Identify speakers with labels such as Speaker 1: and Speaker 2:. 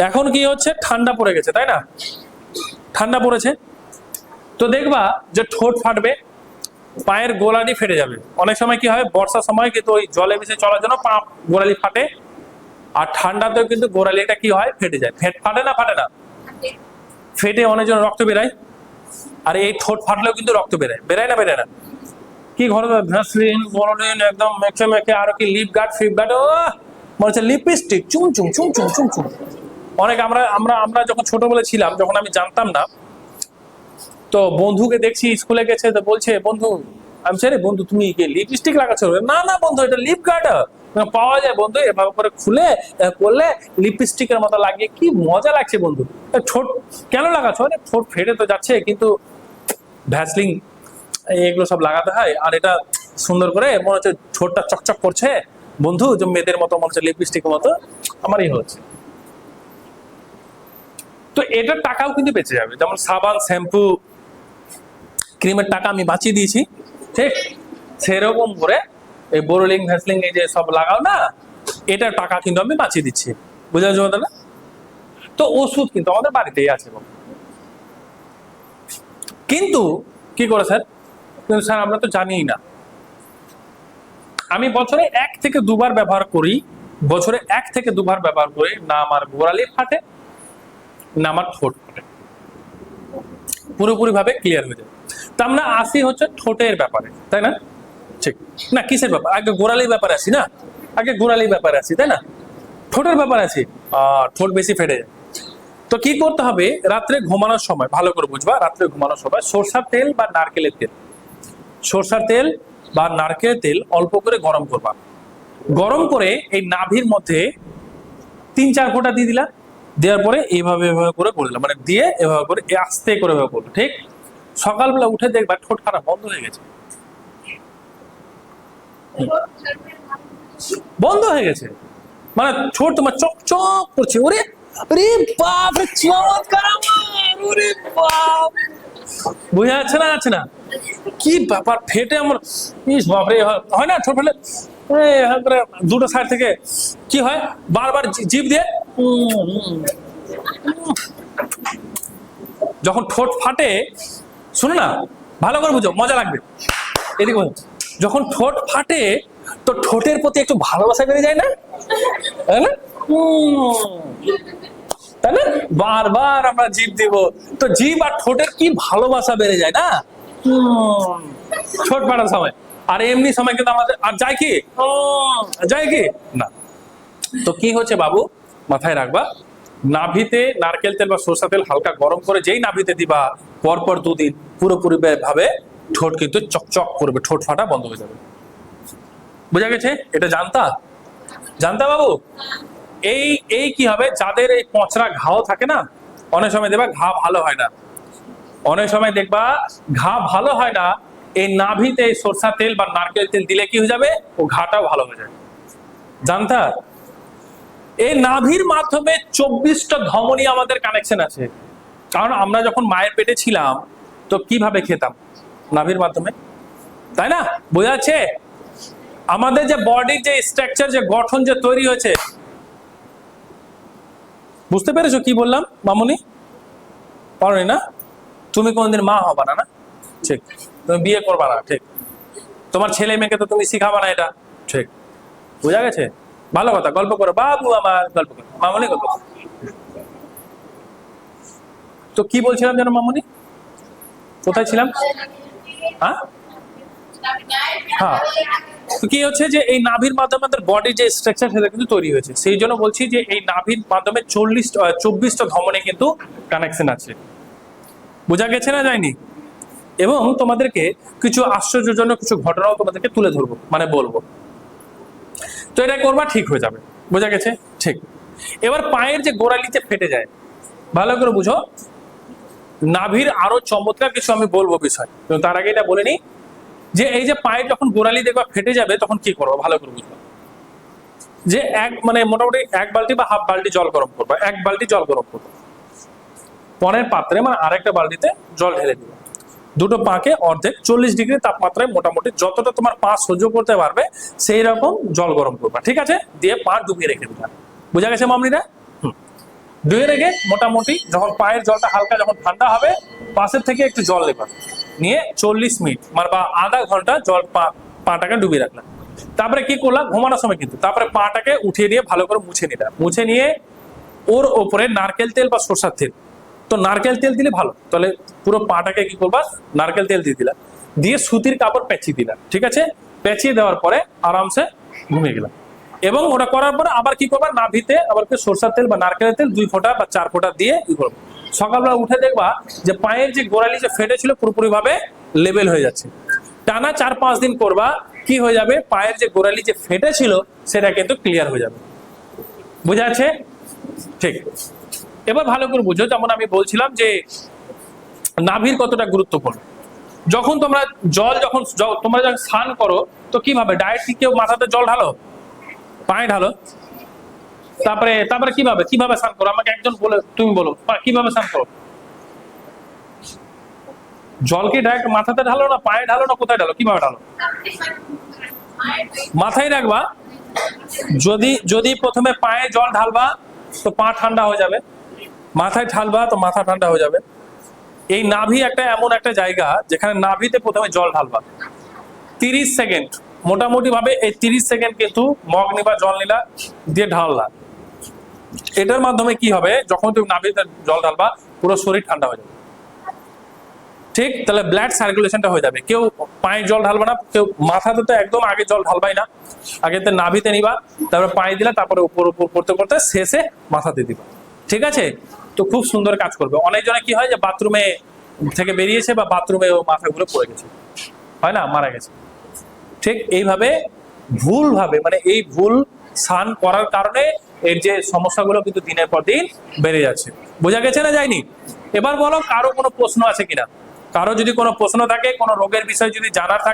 Speaker 1: এখন কি হচ্ছে, ঠান্ডা পড়ে গেছে, তাই না? ঠান্ডা পড়েছে, তো দেখবা যে ঠোঁট ফাটবে, পায়ের গোড়ালি ফেটে যাবে। অনেক সময় কি হয়, বর্ষার সময় কিন্তু ওই জলে মিশে চলার জন্য পা গোড়ালি ফাটে, আর ঠান্ডাতেও কিন্তু গোড়ালিটা কি হয়, ফেটে যায়। ফাটে না ফাটে না? ফেটে অনেকজন রক্ত বেরায়। আর এই ঠোঁট ফাটলেও কিন্তু রক্ত বেরায়, বেরায় না বেরায় না? কি ঘরে ভ্যাসলিন বড়দিন একদম মেখে মেখে, আর কি লিপ গার্ড ফিপ গার্ড, ও মনে হচ্ছে লিপস্টিক চুম চুম চুম চুম চুম চুম। অনেক আমরা আমরা আমরা যখন ছোটবেলা ছিলাম, যখন আমি জানতাম না, তো বন্ধুকে দেখছি স্কুলে গেছে, তো বলছে বন্ধু, আমি রে বন্ধু তুমি কি লিপস্টিক লাগাচ্ছো? না না বন্ধু, এটা লিপ গার্ড পাওয়া যায় বন্ধু, এভাবে করে খুলে করলে লিপস্টিকের মতো লাগে, কি মজা লাগছে বন্ধু। ঠোঁট কেন লাগাচ্ছ? ঠোঁট ফেটে তো যাচ্ছে, কিন্তু ভ্যাসলিন এগুলো সব লাগাতে হয়, আর এটা সুন্দর করে মনে হচ্ছে ঠোঁটটা চকচক করছে বন্ধু, যে মেয়েদের মতো মনে হচ্ছে লিপস্টিকের মতো আমারই হচ্ছে। তো এটার টাকাও কিন্তু বেঁচে যাবে, যেমন সাবান শ্যাম্পু ক্রিমের টাকা আমি বাঁচিয়ে দিয়েছি, ঠিক সেরকম করে এই বোরোলিং ভ্যাসলিং এই যে সব লাগাও না, এটার টাকা কিন্তু আমি বাঁচিয়ে দিচ্ছি। বুঝা যাচ্ছে না? তো ওষুধ কিন্তু আমাদের বাড়িতেই আছে, কিন্তু কি করে স্যার? কিন্তু স্যার আমরা তো জানিই না। আমি বছরে 1 থেকে 2 বার ব্যবহার করি, বছরে 1 থেকে 2 বার ব্যবহার করি, না আমার গোড়ালি ফাটে না আমার ঠোঁট ফাটে, পুরোপুরি ভাবে ক্লিয়ার হয়ে যায়। তা আমরা আসি হচ্ছে ঠোঁটের ব্যাপারে, তাই না? ঠিক না, কিসের ব্যাপার? আগে গোড়ালির ব্যাপারে আসি না, আগে গোড়ালির ব্যাপারে আসি, তাই না? ঠোঁটের ব্যাপারে আসি, ঠোঁট বেশি ফেটে যায়। তো কি করতে হবে, রাত্রে ঘুমানোর সময় ভালো করে বুঝবা, রাত্রে ঘুমানোর সময় সরষার তেল বা নারকেলের তেল, সরষার তেল বা নারকেলের তেল অল্প করে গরম করবা। গরম করে এই নাভির মধ্যে 3-4 ফোঁটা দিয়ে দিলা, দেওয়ার পরে এইভাবে এভাবে করে করলাম, মানে দিয়ে এভাবে করে আস্তে করে এভাবে করলো, ঠিক। সকালবেলা উঠে দেখবা ঠোঁট ফাটা বন্ধ হয়ে গেছে, বন্ধ হয়ে গেছে, মানে ঠোঁট তোমার চকচক করছে। ওরে ওরে বাপ রে, চমৎকার আমার, ওরে বাপ, বুঝা যাচ্ছে না? আছে না? কি ব্যাপার, ফেটে আমার ইস বাপরে, হয় না ঠোঁট ফেলে দুটো সাইড থেকে কি হয়, বারবার জিভ দিয়ে যখন ঠোঁট ফাটে, শুনো না ভালো করে বুঝো, মজা লাগবে। এদিকে যখন ঠোঁট ফাটে, তো ঠোঁটের প্রতি একটু ভালোবাসা বেড়ে যায় না, তাই না? তাই না? বারবার আমরা জিভ দিব, তো জিভ আর ঠোঁটের কি ভালোবাসা বেড়ে যায় না ঠোঁট ফাটার সময়। আর এমনি সময় কিন্তু আমাদের আর যায় কি, যায় কি না। তো কি হচ্ছে বাবু, মাথায় রাখবা, নাভিতে নারকেল তেল বা সরষা তেল হালকা গরম করে যেই নাভিতে দিবা, পরপর 2 দিন পুরোপুরি ভাবে ঠোঁট কিন্তু চকচক করবে, ঠোঁট ফাটা বন্ধ হয়ে যাবে। বুঝা গেছে? এটা জানতা? জানতা বাবু? এই এই কি হবে, যাদের এই পচরা ঘাও থাকে না, অনেক সময় দেখবা ঘা ভালো হয় না, অনেক সময় দেখবা ঘা ভালো হয় না, এই নাভিতে সরষা তেল বা নারকেল তেল দিলে কি হয়ে যাবে, ও ঘাটাও ভালো হয়ে যাবে। জানতা? এই নাভির মাধ্যমে 24টা ধমনী আমাদের কানেকশন আছে, কারণ আমরা যখন মায়ের পেটে ছিলাম, তো কিভাবে খেতাম, নাভির মাধ্যমে, তাই না? বোঝা যাচ্ছে? আমাদের যে বডির যে স্ট্রাকচার, যে গঠন যে তৈরি হয়েছে, বুঝতে পেরেছো কি বললাম মামুনি? পারোনি না? তুমি কোনদিন মা হবা না, না ঠিক, তুমি বিয়ে করবা না, ঠিক, তোমার ছেলে মেয়েকে তো তুমি শিখাবা না এটা, ঠিক, বুঝা গেছে? ভালো কথা, গল্প করো বাবু আমার, গল্প করো মামুনি, গল্প করো। তো কি বলছিলাম যেন মামুনি, কোথায় ছিলাম? হ্যাঁ হ্যাঁ, তো কি হচ্ছে যে এই নাভির মাধ্যমে আমাদের বডির যে স্ট্রাকচার সেটা কিন্তু তৈরি হয়েছে, সেই জন্য বলছি যে এই নাভির মাধ্যমে 24টা ধমনী কিন্তু কানেকশন আছে। বোঝা গেছে না যায়নি? এবং তোমাদেরকে কিছু আশ্চর্যজনক কিছু ঘটনাও তোমাদেরকে তুলে ধরবো, মানে বলবো, তো এটা করবা ঠিক হয়ে যাবে। বোঝা গেছে? ঠিক। এবার পায়ের যে গোড়ালিতে ফেটে যায়, ভালো করে বুঝো, নাভির আরো চমৎকার কিছু আমি বলবো বিষয়, কিন্তু তার আগে এটা বলে নি যে এই যে পায়ের যখন গোড়ালি দেখবা ফেটে যাবে, তখন কি করবো ভালো করে বুঝবো, যে মানে মোটামুটি 1 বালতি বা হাফ বালতি জল গরম করবা, 1 বালতি জল গরম করবো, পরের পাত্রে মানে আরেকটা বালতিতে জল ঢেলে দিবা, দুটো পাকে অর্ধেক 40 ডিগ্রি তাপমাত্রায় মোটামুটি যতটা তোমার পা সহ্য করতে পারবে সেই রকম জল গরম করবা, ঠিক আছে? দিয়ে পা ডুবিয়ে রেখে দিবা। বুঝা গেছে মামনিরা? ধুয়ে রেখে মোটামুটি যখন পায়ের জলটা হালকা যখন ঠান্ডা হবে, পাশের থেকে একটু জল নেবা, নিয়ে 40 মিনিট মানে বা আধা ঘন্টা জল পাটাকে ডুবিয়ে রাখলাম। তারপরে কি করলাম, ঘুমানোর সময় কিন্তু তারপরে পাটাকে উঠিয়ে নিয়ে ভালো করে মুছে নিলাম, মুছে নিয়ে ওর ওপরে নারকেল তেল বা সরষের তেল, তো নারকেল তেল দিলে ভালো, তাহলে পুরো পাটাকে কি করবা, নারকেল তেল দিয়ে দিলাম, দিয়ে সুতির কাপড় পেঁচিয়ে দিলাম, ঠিক আছে। পেঁচিয়ে দেওয়ার পরে আরামসে ঘুমিয়ে গেলাম। এবং ওটা করার পরে আবার কি করবা, নাভিতে আবার সরষের তেল বা নারকেলের তেল 2 ফোঁটা বা 4 ফোঁটা দিয়ে কি করবো, সকালবেলা উঠে দেখবা যে পায়ের যে গোড়ালি যে ফেটে ছিল পুরোপুরি ভাবে লেভেল হয়ে যাচ্ছে। টানা 4-5 দিন করবা, কি হয়ে যাবে, পায়ের যে গোড়ালি যে ফেটে ছিল সেটা কিন্তু ক্লিয়ার হয়ে যাবে। বুঝা আছে? ঠিক। এবার ভালো করে বুঝো, যেমন আমি বলছিলাম যে নাভির কতটা গুরুত্বপূর্ণ। যখন তোমরা তোমরা যখন স্নান করো, তো কিভাবে, ডাইরেক্ট কেউ মাথাতে জল ঢালো, পায়ে ঢালো, তারপরে তারপরে কিভাবে স্নান করো, আমাকে একজন বলে, তুমি বলো কিভাবে স্নান করো। জলকে ডাইরেক্ট মাথাতে ঢালো না পায়ে ঢালো না কোথায় ঢালো, কিভাবে ঢালো? মাথায় রাখবা। যদি প্রথমে পায়ে জল ঢালবা তো পা ঠান্ডা হয়ে যাবে, মাথায় ঢালবা তো মাথা ঠান্ডা হয়ে যাবে। এই নাভি একটা এমন একটা জায়গা যেখানে নাভিতে প্রথমে জল ঢালবা 30 সেকেন্ড, মোটামুটি ভাবে এই 30 সেকেন্ড কিন্তু মগ নিবা, জল নিলা, দিয়ে ঢাললা। এটার মাধ্যমে কি হবে, যখন তুমি নাভিতে জল ঢালবা পুরো শরীর ঠান্ডা হয়ে যাবে। ঠিক, তাহলে ব্লাড সার্কুলেশনটা হয়ে যাবে। কেউ পায়ে জল ঢালবে না, কেউ মাথাতে তো একদম আগে জল ঢালবাই না, আগে তো নাভিতে নিবা, তারপরে পায়ে দিলা, তারপরে উপর উপর করতে করতে শেষে মাথাতে দিবা। ঠিক আছে, তো খুব সুন্দর কাজ করবে। অনেকজনে কি হয় যে বাথরুমে থেকে বেরিয়েছে বা বাথরুমে মাথা ঘুরে পড়ে গেছে, হয় না, মারা গেছে। ঠিক এইভাবে ভুল ভাবে মানে এই ভুল স্নান করার কারণে এর যে সমস্যাগুলো কিন্তু দিনের পর দিন বেড়ে যাচ্ছে। বোঝা গেছে না যায়নি? এবার বলো কারো কোনো প্রশ্ন আছে কিনা, কারো যদি কোনো প্রশ্ন থাকে, কোনো রোগের বিষয় যদি জানার থাকে